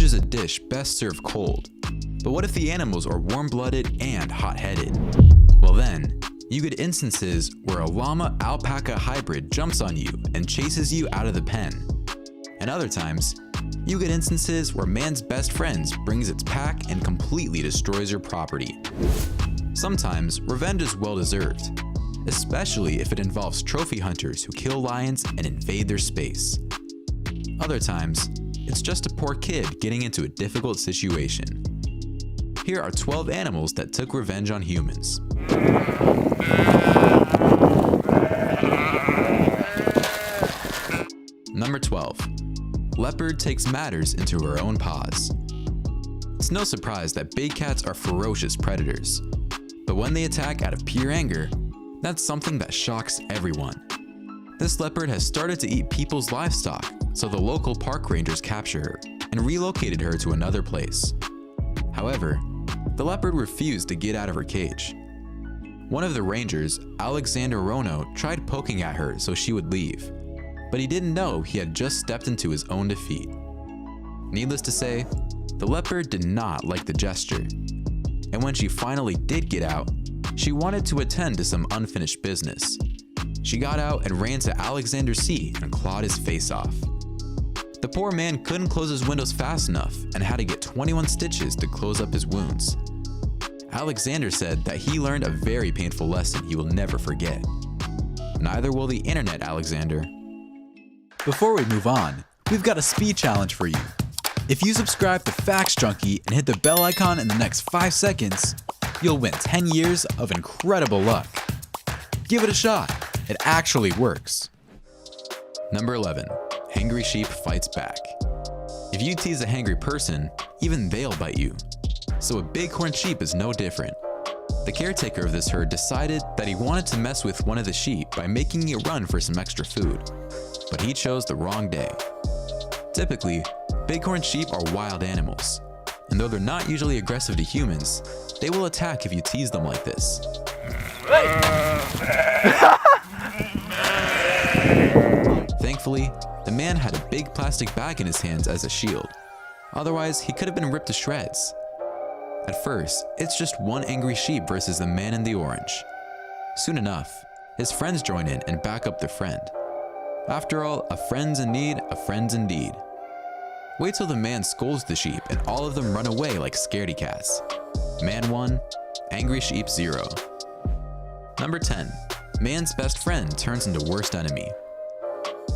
is a dish best served cold. But what if the animals are warm-blooded and hot-headed? Well then, you get instances where a llama-alpaca hybrid jumps on you and chases you out of the pen. And other times, you get instances where man's best friends brings its pack and completely destroys your property. Sometimes, revenge is well-deserved, especially if it involves trophy hunters who kill lions and invade their space. Other times, it's just a poor kid getting into a difficult situation. Here are 12 animals that took revenge on humans. Number 12. Leopard takes matters into her own paws. It's no surprise that big cats are ferocious predators. But when they attack out of pure anger, that's something that shocks everyone. This leopard has started to eat people's livestock, so the local park rangers capture her and relocated her to another place. However, the leopard refused to get out of her cage. One of the rangers, Alexander Rono, tried poking at her so she would leave, but he didn't know he had just stepped into his own defeat. Needless to say, the leopard did not like the gesture, and when she finally did get out, she wanted to attend to some unfinished business. She got out and ran to Alexander's seat and clawed his face off. The poor man couldn't close his windows fast enough and had to get 21 stitches to close up his wounds. Alexander said that he learned a very painful lesson he will never forget. Neither will the internet, Alexander. Before we move on, we've got a speed challenge for you. If you subscribe to Facts Junkie and hit the bell icon in the next 5 seconds, you'll win 10 years of incredible luck. Give it a shot. It actually works. Number 11. Hangry sheep fights back. If you tease a hangry person, even they'll bite you. So a bighorn sheep is no different. The caretaker of this herd decided that he wanted to mess with one of the sheep by making it run for some extra food. But he chose the wrong day. Typically, bighorn sheep are wild animals, and though they're not usually aggressive to humans, they will attack if you tease them like this. Thankfully, the man had a big plastic bag in his hands as a shield. Otherwise, he could have been ripped to shreds. At first, it's just one angry sheep versus the man in the orange. Soon enough, his friends join in and back up their friend. After all, a friend's in need, a friend's indeed. Wait till the man scolds the sheep and all of them run away like scaredy cats. Man 1, angry sheep 0. Number 10. Man's best friend turns into worst enemy.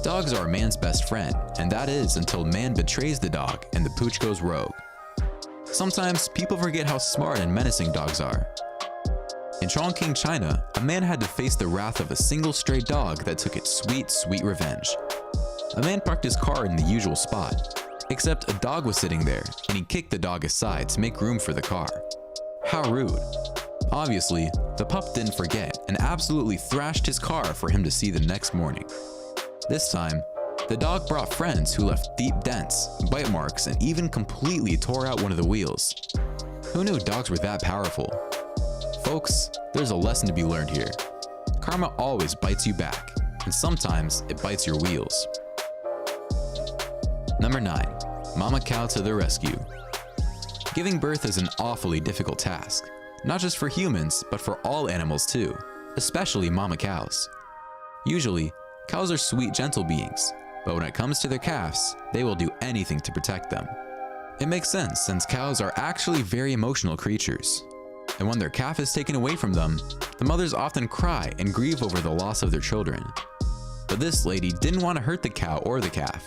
Dogs are a man's best friend, and that is until man betrays the dog and the pooch goes rogue. Sometimes people forget how smart and menacing dogs are. In Chongqing, China, a man had to face the wrath of a single stray dog that took its sweet, sweet revenge. A man parked his car in the usual spot, except a dog was sitting there, and he kicked the dog aside to make room for the car. How rude. Obviously, the pup didn't forget and absolutely thrashed his car for him to see the next morning. This time, the dog brought friends who left deep dents, bite marks, and even completely tore out one of the wheels. Who knew dogs were that powerful? Folks, there's a lesson to be learned here. Karma always bites you back, and sometimes it bites your wheels. Number 9. Mama cow to the rescue. Giving birth is an awfully difficult task, not just for humans, but for all animals too, especially mama cows. Usually, cows are sweet, gentle beings, but when it comes to their calves, they will do anything to protect them. It makes sense since cows are actually very emotional creatures. And when their calf is taken away from them, the mothers often cry and grieve over the loss of their children. But this lady didn't want to hurt the cow or the calf.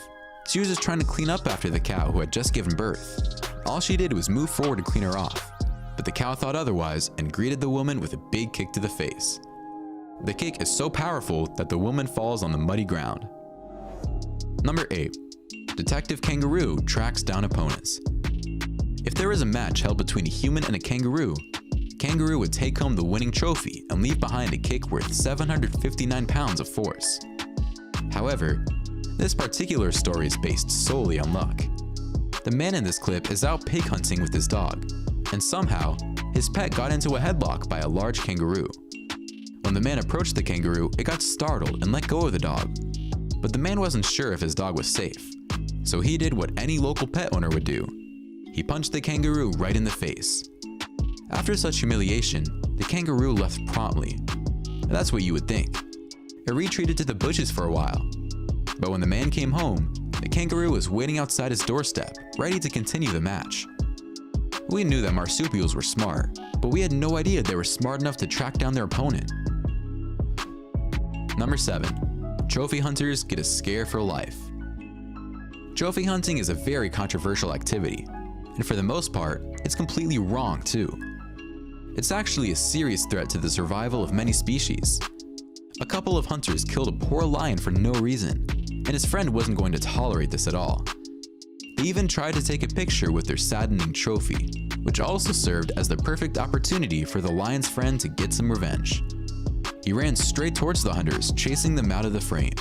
She was just trying to clean up after the cow who had just given birth. All she did was move forward to clean her off, but the cow thought otherwise and greeted the woman with a big kick to the face. The kick is so powerful that the woman falls on the muddy ground. Number 8. Detective Kangaroo tracks down opponents. If there was a match held between a human and a kangaroo, kangaroo would take home the winning trophy and leave behind a kick worth 759 pounds of force. However, this particular story is based solely on luck. The man in this clip is out pig hunting with his dog, and somehow, his pet got into a headlock by a large kangaroo. When the man approached the kangaroo, it got startled and let go of the dog. But the man wasn't sure if his dog was safe, so he did what any local pet owner would do. he punched the kangaroo right in the face. After such humiliation, the kangaroo left promptly. That's what you would think. It retreated to the bushes for a while. But when the man came home, the kangaroo was waiting outside his doorstep, ready to continue the match. We knew that marsupials were smart, but we had no idea they were smart enough to track down their opponent. Number 7. Trophy hunters get a scare for life. Trophy hunting is a very controversial activity, and for the most part, it's completely wrong too. It's actually a serious threat to the survival of many species. A couple of hunters killed a poor lion for no reason, and his friend wasn't going to tolerate this at all. They even tried to take a picture with their saddening trophy, which also served as the perfect opportunity for the lion's friend to get some revenge. He ran straight towards the hunters, chasing them out of the frame,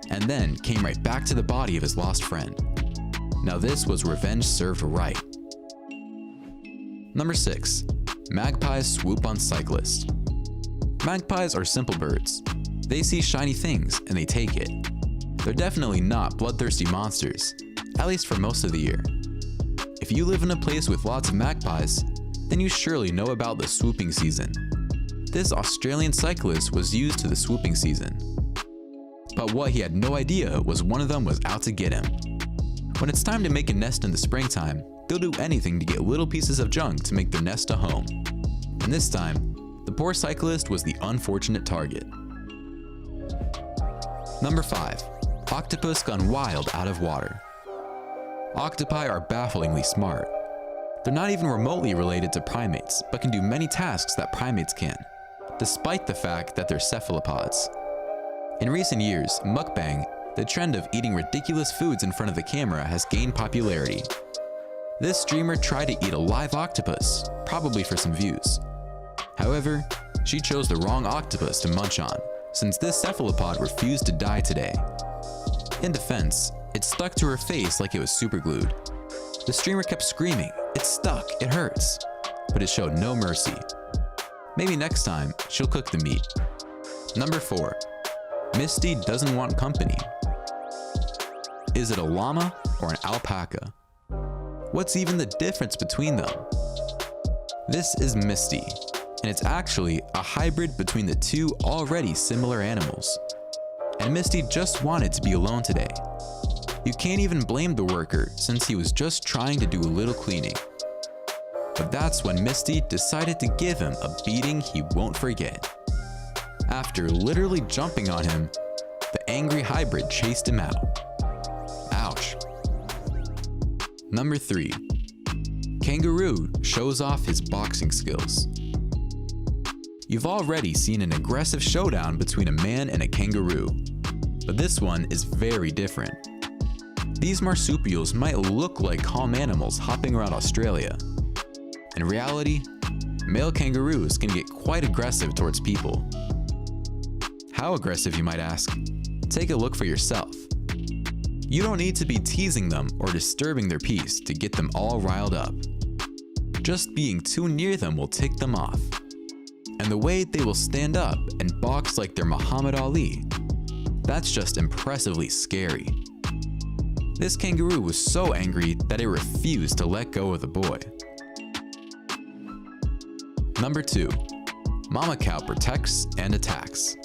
and then came right back to the body of his lost friend. Now this was revenge served right. Number 6. Magpies swoop on cyclists. Magpies are simple birds. They see shiny things and they take it. They're definitely not bloodthirsty monsters, at least for most of the year. If you live in a place with lots of magpies, then you surely know about the swooping season. This Australian cyclist was used to the swooping season. But what he had no idea was one of them was out to get him. When it's time to make a nest in the springtime, they'll do anything to get little pieces of junk to make their nest a home. And this time, the poor cyclist was the unfortunate target. Number 5. Octopus gone wild out of water. Octopi are bafflingly smart. They're not even remotely related to primates, but can do many tasks that primates can, despite the fact that they're cephalopods. In recent years, mukbang, the trend of eating ridiculous foods in front of the camera, has gained popularity. This streamer tried to eat a live octopus, probably for some views. However, she chose the wrong octopus to munch on, since this cephalopod refused to die today. In defense, it stuck to her face like it was superglued. The streamer kept screaming, "It's stuck, it hurts," but it showed no mercy. Maybe next time, she'll cook the meat. Number 4. Misty doesn't want company. Is it a llama or an alpaca? What's even the difference between them? This is Misty, and it's actually a hybrid between the two already similar animals. And Misty just wanted to be alone today. You can't even blame the worker since he was just trying to do a little cleaning. But that's when Misty decided to give him a beating he won't forget. After literally jumping on him, the angry hybrid chased him out. Ouch. Number 3. Kangaroo shows off his boxing skills. You've already seen an aggressive showdown between a man and a kangaroo, but this one is very different. These marsupials might look like calm animals hopping around Australia. In reality, male kangaroos can get quite aggressive towards people. How aggressive, you might ask? Take a look for yourself. You don't need to be teasing them or disturbing their peace to get them all riled up. Just being too near them will tick them off. And the way they will stand up and box like they're Muhammad Ali, that's just impressively scary. This kangaroo was so angry that it refused to let go of the boy. Number 2. Mama cow protects and attacks.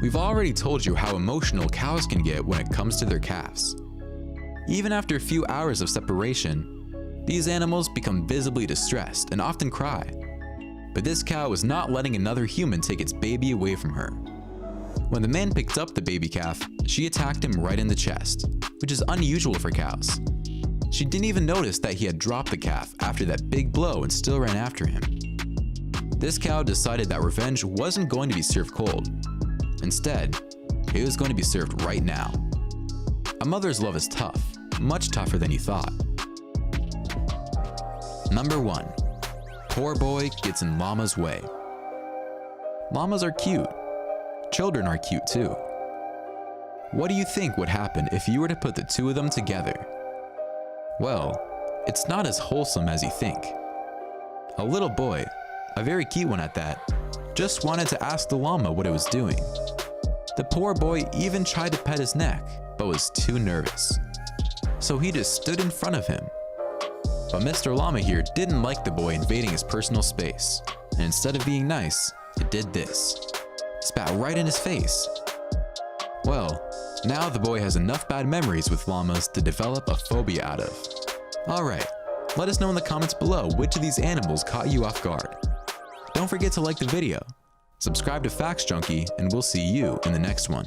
We've already told you how emotional cows can get when it comes to their calves. Even after a few hours of separation, these animals become visibly distressed and often cry. But this cow was not letting another human take its baby away from her. When the man picked up the baby calf, she attacked him right in the chest, which is unusual for cows. She didn't even notice that he had dropped the calf after that big blow and still ran after him. This cow decided that revenge wasn't going to be served cold. Instead, it was going to be served right now. A mother's love is tough, much tougher than you thought. Number 1. Poor boy gets in llama's way. Llamas are cute. Children are cute too. What do you think would happen if you were to put the two of them together? Well, it's not as wholesome as you think. A little boy, a very cute one at that, just wanted to ask the llama what it was doing. The poor boy even tried to pet his neck, but was too nervous. So he just stood in front of him. But Mr. Llama here didn't like the boy invading his personal space, and instead of being nice, it did this. Spat right in his face. Well, now the boy has enough bad memories with llamas to develop a phobia out of. Alright, let us know in the comments below which of these animals caught you off guard. Don't forget to like the video, subscribe to Facts Junkie, and we'll see you in the next one.